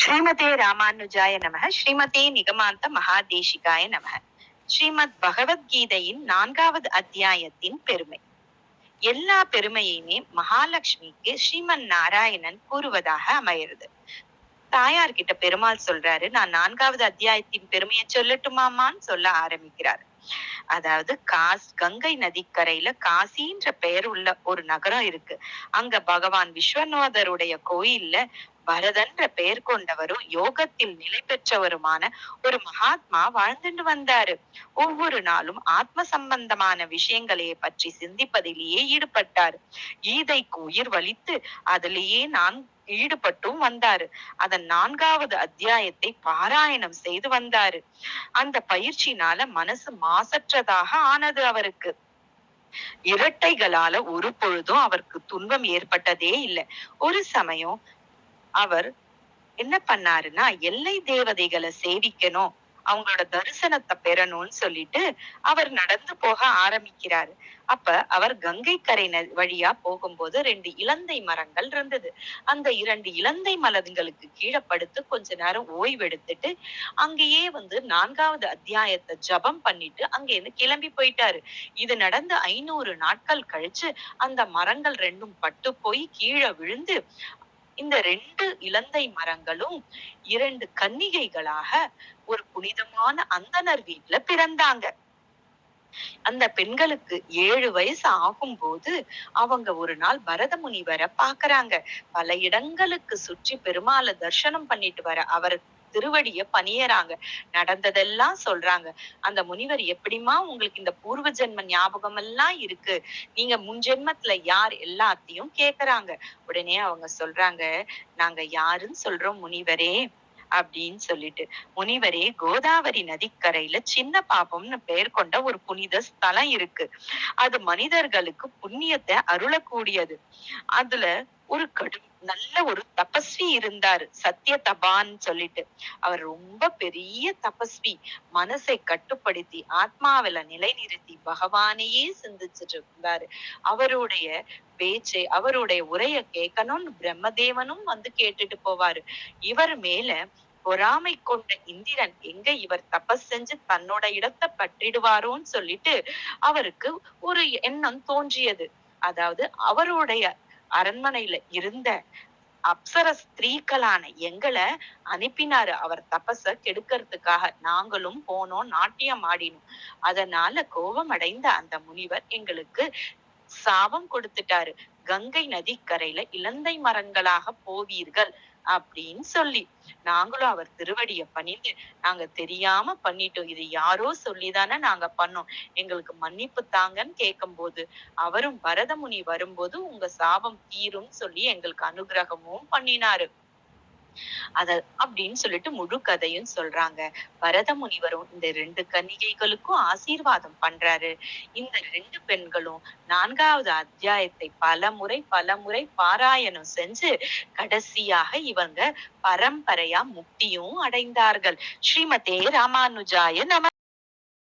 ஸ்ரீமதே ராமானுஜாய நமக. ஸ்ரீமதே நிகமாந்த மகாதேசிகாய நமக. ஸ்ரீமத் பகவத்கீதையின் 4வது அத்தியாயத்தின் பெருமை. எல்லா பெருமையுமே மகாலட்சுமிக்கு ஸ்ரீமன் நாராயணன் கூறுவதாக அமைகிறது. தாயார்கிட்ட பெருமாள் சொல்றாரு, நான் 4வது அத்தியாயத்தின் பெருமையை சொல்லட்டுமாமான்னு சொல்ல ஆரம்பிக்கிறார். அதாவது கங்கை நதிக்கரையில காசின்ற பெயர் உள்ள ஒரு நகரம் இருக்கு. அங்க பகவான் விஸ்வநாதருடைய கோயில்ல பரதன்ற பெயர் கொண்டவரும் யோகத்தில் நிலை பெற்றவருமான ஒரு மகாத்மா வாழ்ந்துட்டு வந்தாரு. ஒவ்வொரு நாளும் ஆத்ம சம்பந்தமான விஷயங்களையே பற்றி சிந்திப்பதிலேயே ஈடுபட்டாரு. கீதைக்கு உயிர் வலித்து அதிலேயே நான் ஈடுபட்டும் வந்தாரு. அதன் 4வது அத்தியாயத்தை பாராயணம் செய்து வந்தாரு. அந்த பயிற்சினால மனசு மாசற்றதாக ஆனது அவருக்கு. இரட்டைகளால ஒரு பொழுதும் அவருக்கு துன்பம் ஏற்பட்டதே இல்லை. ஒரு சமயம் அவர் என்ன பண்ணாருன்னா, எல்லை தேவதைகளை சேவிக்கணும், அவங்களோட தரிசனத்தை பெறணும்னு சொல்லிட்டு அவர் நடந்து போக ஆரம்பிக்கிறாரு. அப்ப அவர் கங்கை கரை வழியா போகும்போது 2 இலந்தை மரங்கள் இருந்தது. அந்த 2 இலந்தை மரங்களுக்கு கீழே படுத்து கொஞ்ச நேரம் ஓய்வெடுத்துட்டு அங்கேயே 4வது அத்தியாயத்தை ஜபம் பண்ணிட்டு அங்கேருந்து கிளம்பி போயிட்டாரு. இது நடந்து 500 நாட்கள் கழிச்சு அந்த மரங்கள் 2ம் பட்டு போய் கீழே விழுந்து இந்த 2 இலந்தை மரங்களும் 2 கன்னிகைகளாக ஒரு புனிதமான அந்தணர் வீட்டுல பிறந்தாங்க. அந்த பெண்களுக்கு 7 வயசு ஆகும்போது அவங்க ஒரு நாள் பரத முனிவரை பாக்குறாங்க. பல இடங்களுக்கு சுற்றி பெருமாளை தரிசனம் பண்ணிட்டு வர அவர் திருவடிய பணியறாங்க. நடந்ததெல்லாம் சொல்றாங்க. அந்த முனிவர், எப்படிமா உங்களுக்கு இந்த பூர்வ ஜென்ம ஞாபகம் எல்லாம் இருக்கு, நீங்க முன் ஜென்மத்துல யார் எல்லாத்தையும் கேக்குறாங்க. உடனே அவங்க சொல்றாங்க, நாங்க யாருன்னு சொல்றோம் முனிவரே அப்படின்னு சொல்லிட்டு. முனிவரே, கோதாவரி நதிக்கரையில சின்ன பாபம்னு பெயர் கொண்ட ஒரு புனித ஸ்தலம் இருக்கு. அது மனிதர்களுக்கு புண்ணியத்தை அருளக்கூடியது. அதுல ஒரு நல்ல ஒரு தபஸ்வி இருந்தாரு, சத்திய தபான்னு சொல்லிட்டு. அவர் ரொம்ப பெரிய தபஸ்வி. மனசை கட்டுப்படுத்தி ஆத்மாவில நிலைநிறுத்தி பகவானையே சிந்திச்சுட்டு இருந்தாரு. அவருடைய பேச்சை, அவருடைய உரைய கேட்கணும்னு பிரம்மதேவனும் கேட்டுட்டு போவாரு. இவர் மேல பொறாமை கொண்ட இந்திரன் எங்க இவர் தபஸ் செஞ்சு தன்னோட இடத்தை பற்றிடுவாரோன்னு சொல்லிட்டு அவருக்கு ஒரு எண்ணம் தோன்றியது. அதாவது அவருடைய அரண்மனையில இருந்த அப்சர ஸ்திரீக்களான எங்களை அனுப்பினாரு அவர் தபஸ கெடுக்கிறதுக்காக. நாங்களும் போனோம், நாட்டியம் ஆடினோம். அதனால கோபம் அடைந்த அந்த முனிவர் எங்களுக்கு சாபம் கொடுத்துட்டாரு. கங்கை நதிக்கரையில இலந்தை மரங்களாக போவீர்கள் அப்படின்னு சொல்லி. நாங்களும் அவர் திருவடிய பணிந்து, நாங்க தெரியாம பண்ணிட்டோம், இது யாரோ சொல்லிதானே நாங்க பண்ணோம், எங்களுக்கு மன்னிப்பு தாங்கன்னு கேட்கும்போது அவரும் பரதமுனி வரும்போது உங்க சாபம் தீரும் சொல்லி எங்களுக்கு அனுகிரகமும் பண்ணினாரு. அப்படின்னு சொல்லிட்டு முழு கதையும் சொல்றாங்க. பரத முனிவரும் இந்த 2 கன்னிகைகளுக்கும் ஆசீர்வாதம் பண்றாரு. இந்த 2 பெண்களும் 4வது அத்தியாயத்தை பல முறை பாராயணம் செஞ்சு கடைசியாக இவங்க பரம்பரையா முக்தியும் அடைந்தார்கள். ஸ்ரீமதே ராமானுஜாய நம.